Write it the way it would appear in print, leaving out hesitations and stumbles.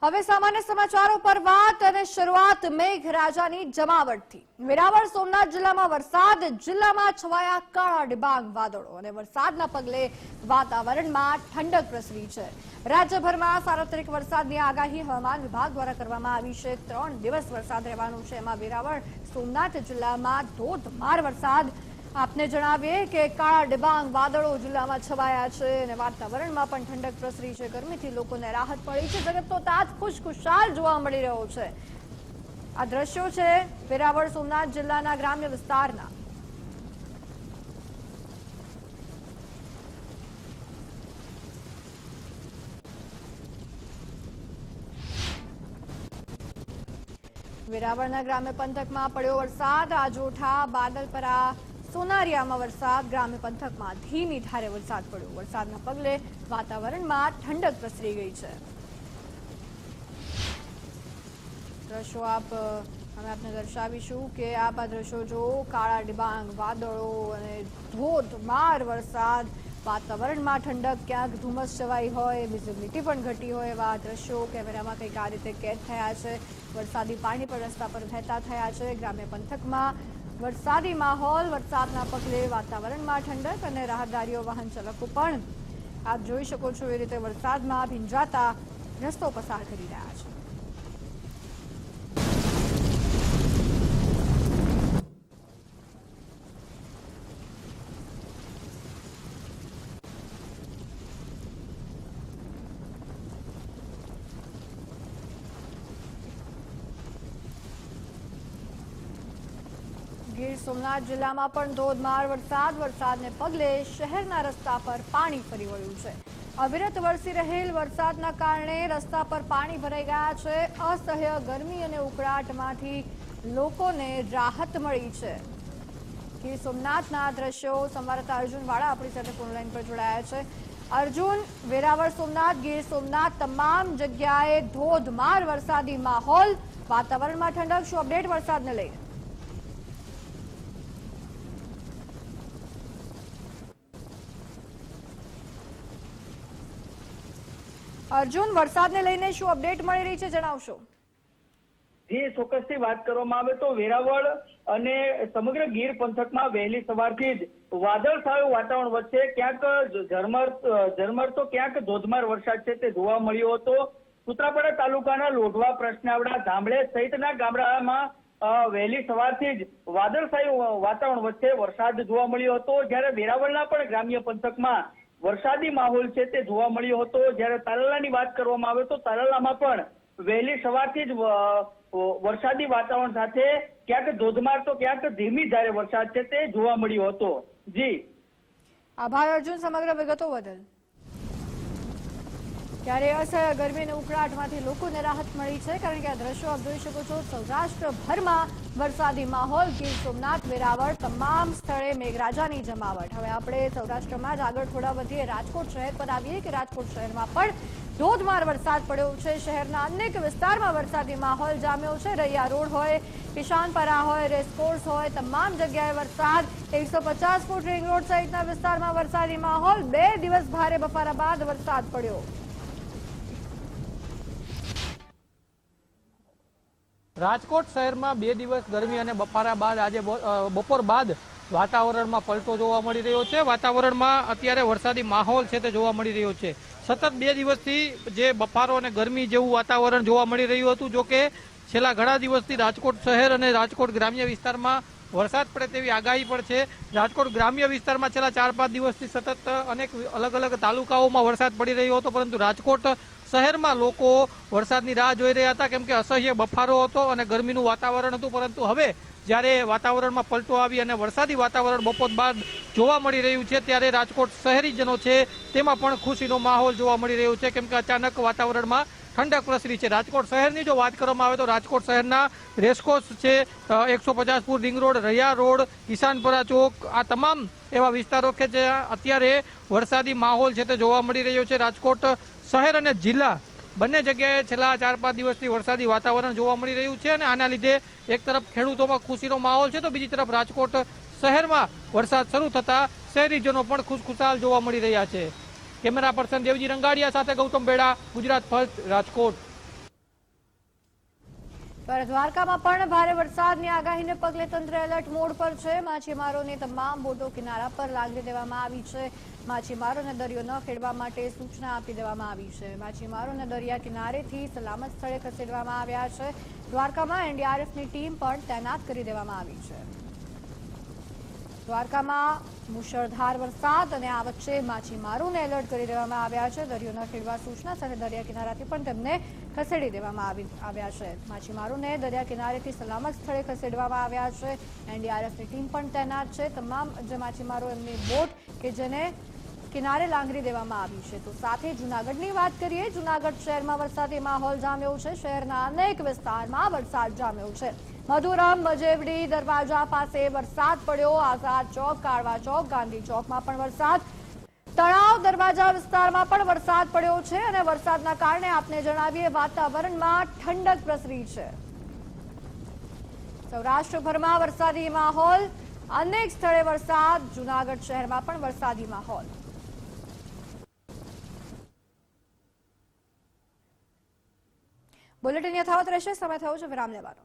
હવે સામાન્ય સમાચારો પર વાત અને શરૂઆત મેઘરાજાની જમાવટથી। વેરાવળ સોમનાથ જિલ્લામાં વરસાદ, જિલ્લામાં છવાયા કાળા ડિબાંગ વાદળો અને વરસાદના પગલે વાતાવરણમાં ઠંડક પ્રસરી છે। રાજ્યભરમાં સાર્વત્રિક વરસાદની આગાહી હવામાન વિભાગ દ્વારા કરવામાં આવી છે। 3 દિવસ વરસાદ રહેવાનો છે। એમાં વેરાવળ સોમનાથ જિલ્લામાં ધોધમાર વરસાદ। આપને જણાવીએ કે કાળા ડિબાંગ વાદળો જિલ્લામાં છવાયા છે અને વાતાવરણમાં પણ ઠંડક પ્રસરી છે। ગરમીથી લોકોને રાહત મળી છે। જગતનો તાજ ખુશખુશાલ જોવા મળી રહ્યો છે। આ દ્રશ્યો છે વેરાવળ સોમનાથ જિલ્લાના ગ્રામ્ય વિસ્તારના। વેરાવળના ગ્રામ્ય પંથકમાં પડ્યો વરસાદ। આજોઠા, બાદલપરા, સોનારિયામાં વરસાદ। ગ્રામ્ય પંથકમાં ધીમી ધારે વરસાદ પડ્યો। વરસાદના પગલે વાતાવરણમાં ઠંડક પ્રસરી ગઈ છે। દ્રશ્યો અમે આપને દર્શાવીશું કે આપ આ દ્રશ્યો જો, કાળા ડિબાંગ વાદળો અને ધોધમાર વરસાદ। વાતાવરણમાં ઠંડક, ક્યાંક ધુમ્મસ છવાઈ હોય, વિઝિબિલિટી પણ ઘટી હોય એવા દ્રશ્યો કેમેરામાં કંઈક આ રીતે કેદ થયા છે। વરસાદી પાણી પણ રસ્તા પર વહેતા થયા છે। ગ્રામ્ય પંથકમાં વરસાદી માહોલ, વરસાદના પગલે વાતાવરણમાં ઠંડક અને રાહદારીઓ, વાહન ચાલકો પણ આપ જોઈ શકો છો એ રીતે વરસાદમાં ભીંજાતા રસ્તો પસાર કરી રહ્યા છે। ગીર સોમનાથ જિલ્લામાં પણ ધોધમાર વરસાદ। વરસાદને પગલે શહેરના રસ્તા પર પાણી ફરી વળ્યું છે। અવિરત વરસી રહેલ વરસાદના કારણે રસ્તા પર પાણી ભરાઈ ગયા છે। અસહ્ય ગરમી અને ઉકળાટમાંથી લોકોને રાહત મળી છે। ગીર સોમનાથના દ્રશ્યો સંવાદદાતા અર્જુન વાળા આપણી સાથે ફોન લાઈન પર જોડાયા છે। અર્જુન, વેરાવળ સોમનાથ, ગીર સોમનાથ તમામ જગ્યાએ ધોધમાર વરસાદી માહોલ, વાતાવરણમાં ઠંડક। શું અપડેટ વરસાદને લઈને? અર્જુન, વરસાદને લઈને શું અપડેટ મળી રહી છે, જણાવશો? જી, ચોક્કસથી વાત કરવામાં આવે તો વેરાવળ અને સમગ્ર ગીર પંથકમાં વહેલી સવારથી જ વાદળછાયું વાતાવરણ વચ્ચે ક્યાંક ઝરમર તો ક્યાંક ધોધમાર વરસાદ છે તે જોવા મળ્યો હતો। સૂત્રાપાડા તાલુકાના લોઢવા, પ્રશ્નાવડા, ધામળે સહિતના ગામડામાં વહેલી સવારથી જ વાદળછાયું વાતાવરણ વચ્ચે વરસાદ જોવા મળ્યો હતો। જ્યારે વેરાવળના પણ ગ્રામ્ય પંથકમાં વરસાદી માહોલ છે તે જોવા મળ્યો હતો। જ્યારે તાલાલાની વાત કરવામાં આવે તો તાલાલામાં પણ વહેલી સવારથી જ વરસાદી વાતાવરણ સાથે ક્યાંક ધોધમાર તો ક્યાંક ધીમી ધારે વરસાદ છે તે જોવા મળ્યો હતો। જી, આભાર અર્જુન સમગ્ર વિગતો બદલ। ત્યારે અસહ્ય ગરમી અને ઉકળાટમાંથી લોકોને રાહત મળી છે, કારણ કે આ દ્રશ્યો આપ જોઈ શકો છો। સૌરાષ્ટ્રભરમાં વરસાદી માહોલ, ગીર સોમનાથ, વેરાવળ તમામ સ્થળે મેઘરાજાની જમાવટ। હવે આપણે સૌરાષ્ટ્રમાં જ આગળ થોડા વધીએ, રાજકોટ શહેર પર આવીએ કે રાજકોટ શહેરમાં પણ ધોધમાર વરસાદ પડ્યો છે। શહેરના અનેક વિસ્તારમાં વરસાદી માહોલ જામ્યો છે। રૈયા રોડ હોય, કિશાનપરા હોય, રેસકોર્સ હોય, તમામ જગ્યાએ વરસાદ। 150 ફૂટ રિંગ રોડ સહિતના વિસ્તારમાં વરસાદી માહોલ। 2 દિવસ ભારે બફારા બાદ વરસાદ પડ્યો। રાજકોટ શહેરમાં 2 દિવસ ગરમી અને બફારા બાદ આજે બપોર બાદ વાતાવરણમાં પલટો જોવા મળી રહ્યો છે। વાતાવરણમાં અત્યારે વરસાદી માહોલ છે તે જોવા મળી રહ્યો છે। સતત 2 દિવસથી જે બફારો અને ગરમી જેવું વાતાવરણ જોવા મળી રહ્યું હતું, જો કે છેલ્લા ઘણા દિવસથી રાજકોટ શહેર અને રાજકોટ ગ્રામ્ય વિસ્તારમાં વરસાદ પડે તેવી આગાહી પણ છે। રાજકોટ ગ્રામ્ય વિસ્તારમાં છેલ્લા 4-5 દિવસથી સતત અનેક અલગ અલગ તાલુકાઓમાં વરસાદ પડી રહ્યો હતો, પરંતુ રાજકોટ શહેરમાં લોકો વરસાદની રાહ જોઈ રહ્યા હતા, કેમ કે અસહ્ય બફારો હતો અને ગરમીનું વાતાવરણ હતું। પરંતુ હવે જ્યારે વાતાવરણમાં પલટો આવી અને વરસાદી વાતાવરણ બપોર બાદ જોવા મળી રહ્યું છે, ત્યારે રાજકોટ શહેરીજનો છે તેમાં પણ ખુશીનો માહોલ જોવા મળી રહ્યો છે, કેમ કે અચાનક વાતાવરણમાં ઠંડક પ્રસરી છે। રાજકોટ શહેરની જો વાત કરવામાં આવે તો રાજકોટ શહેરના રેસકોર્સ છે, 150 foot ring road, Raiya road, Kisanpara Chowk, આ તમામ એવા વિસ્તારો કે જ્યાં અત્યારે વરસાદી માહોલ છે તે જોવા મળી રહ્યો છે। રાજકોટ શહેર અને જિલ્લા બંને જગ્યાએ છેલ્લા 4-5 દિવસથી વરસાદી વાતાવરણ જોવા મળી રહ્યું છે અને આના લીધે એક તરફ ખેડૂતોમાં ખુશીનો માહોલ છે, તો બીજી તરફ રાજકોટ શહેરમાં વરસાદ શરૂ થતા શહેરીજનો પણ ખુશખુશાલ જોવા મળી રહ્યા છે। કેમેરા પર્સન દેવજી રંગાડિયા સાથે ગૌતમ બેડા, ગુજરાત ફર્સ્ટ, રાજકોટ। ત્યારે દ્વારકામાં પણ ભારે વરસાદની આગાહીને પગલે તંત્ર એલર્ટ મોડ પર છે. માછીમારોની તમામ બોટો કિનારા પર લાંગરી દેવામાં આવી છે. માછીમારોને દરિયો ન ખેડવા માટે સૂચના આપી દેવામાં આવી છે. માછીમારોને દરિયા કિનારેથી સલામત સ્થળે ખસેડવામાં આવ્યા છે. દ્વારકામાં એનડીઆરએફની ટીમ પણ તૈનાત કરી દેવામાં આવી છે. દ્વારકામાં મુશળધાર વરસાદ અને આ વચ્ચે માછીમારોને એલર્ટ કરી દેવામાં આવ્યા છે. દરિયો ન ખેડવા સૂચના સાથે દરિયા કિનારાથી પણ તેમને ખસેડી દેવામાં આવ્યા છે. માછીમારોને દરિયા કિનારેથી સલામત સ્થળે ખસેડવામાં આવ્યા છે. એનડીઆરએફની ટીમ પણ તૈનાત છે. તમામ જે માછીમારો એમની બોટ કે જેને કિનારે લાંગરી દેવામાં આવી છે. તો સાથે જૂનાગઢની વાત કરીએ. જૂનાગઢ શહેરમાં વરસાદી માહોલ જામ્યો છે. શહેરના અનેક વિસ્તારમાં વરસાદ જામ્યો છે. મધુરમ, મજેવડી, દરવાજા પાસે વરસાદ પડ્યો. આઝાદ ચોક, કાળવા ચોક, ગાંધી ચોકમાં પણ વરસાદ. તળાવ, દરવાજા વિસ્તારમાં પણ વરસાદ પડ્યો છે અને વરસાદના કારણે આપને જણાવીએ વાતાવરણમાં ઠંડક પ્રસરી છે. સૌરાષ્ટ્રભરમાં વરસાદી માહોલ, અનેક સ્થળે વરસાદ. જૂનાગઢ શહેરમાં પણ વરસાદી માહોલ. બુલેટિન યથાવત રહેશે. સમય થયો છે વિરામ લેવાનો.